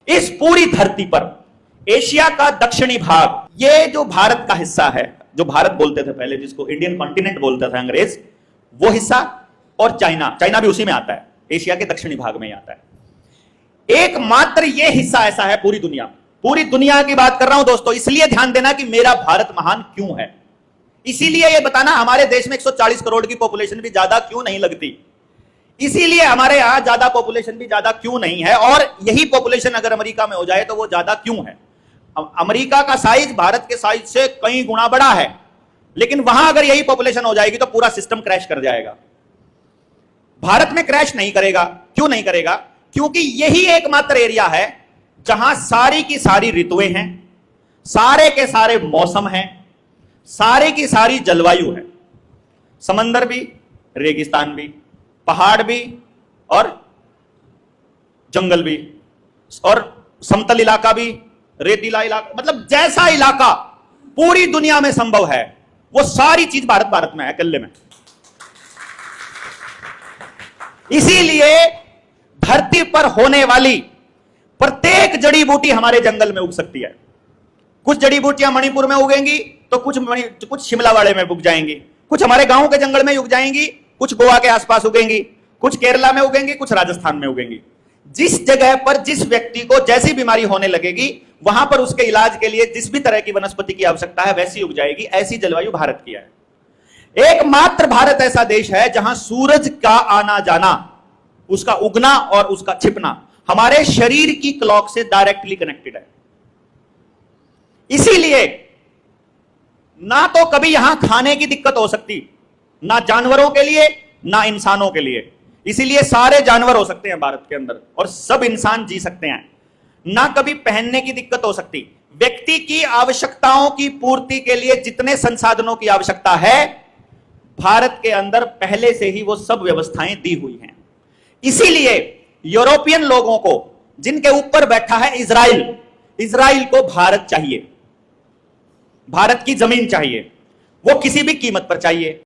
इस पूरी धरती पर एशिया का दक्षिणी भाग, ये जो भारत का हिस्सा है, जो भारत बोलते थे पहले, जिसको इंडियन कॉन्टिनेंट बोलता था अंग्रेज, वो हिस्सा, और चाइना भी उसी में आता है, एशिया के दक्षिणी भाग में ही आता है। एकमात्र ये हिस्सा ऐसा है पूरी दुनिया की बात कर रहा हूं दोस्तों, इसलिए ध्यान देना कि मेरा भारत महान क्यों है। इसीलिए ये बताना हमारे देश में 140 करोड़ की पॉपुलेशन भी ज्यादा क्यों नहीं लगती, इसीलिए हमारे यहां ज्यादा पॉपुलेशन भी ज्यादा क्यों नहीं है, और यही पॉपुलेशन अगर अमेरिका में हो जाए तो वो ज्यादा क्यों है। अमेरिका का साइज भारत के साइज से कई गुना बड़ा है, लेकिन वहां अगर यही पॉपुलेशन हो जाएगी तो पूरा सिस्टम क्रैश कर जाएगा। भारत में क्रैश नहीं करेगा। क्यों नहीं करेगा? क्योंकि यही एकमात्र एरिया है जहां सारी की सारी ऋतुएं हैं, सारे के सारे मौसम हैं, सारे की सारी जलवायु है, समंदर भी, रेगिस्तान भी, पहाड़ भी, और जंगल भी, और समतल इलाका भी, रेतीला इलाका, मतलब जैसा इलाका पूरी दुनिया में संभव है वो सारी चीज भारत में है, अकेले में। इसीलिए धरती पर होने वाली प्रत्येक जड़ी बूटी हमारे जंगल में उग सकती है। कुछ जड़ी बूटियां मणिपुर में उगेंगी तो कुछ शिमला वाले में उग जाएंगी, कुछ हमारे गांव के जंगल में उग जाएंगी, कुछ गोवा के आसपास उगेंगी, कुछ केरला में उगेंगी, कुछ राजस्थान में उगेंगी। जिस जगह पर जिस व्यक्ति को जैसी बीमारी होने लगेगी वहां पर उसके इलाज के लिए जिस भी तरह की वनस्पति की आवश्यकता है वैसी उग जाएगी। ऐसी जलवायु भारत की है। एकमात्र भारत ऐसा देश है जहां सूरज का आना जाना, उसका उगना और उसका छिपना हमारे शरीर की क्लॉक से डायरेक्टली कनेक्टेड है। इसीलिए ना तो कभी यहां खाने की दिक्कत हो सकती, ना जानवरों के लिए ना इंसानों के लिए। इसीलिए सारे जानवर हो सकते हैं भारत के अंदर और सब इंसान जी सकते हैं। ना कभी पहनने की दिक्कत हो सकती। व्यक्ति की आवश्यकताओं की पूर्ति के लिए जितने संसाधनों की आवश्यकता है भारत के अंदर पहले से ही वो सब व्यवस्थाएं दी हुई हैं। इसीलिए यूरोपियन लोगों को, जिनके ऊपर बैठा है इजराइल को भारत चाहिए, भारत की जमीन चाहिए, वो किसी भी कीमत पर चाहिए।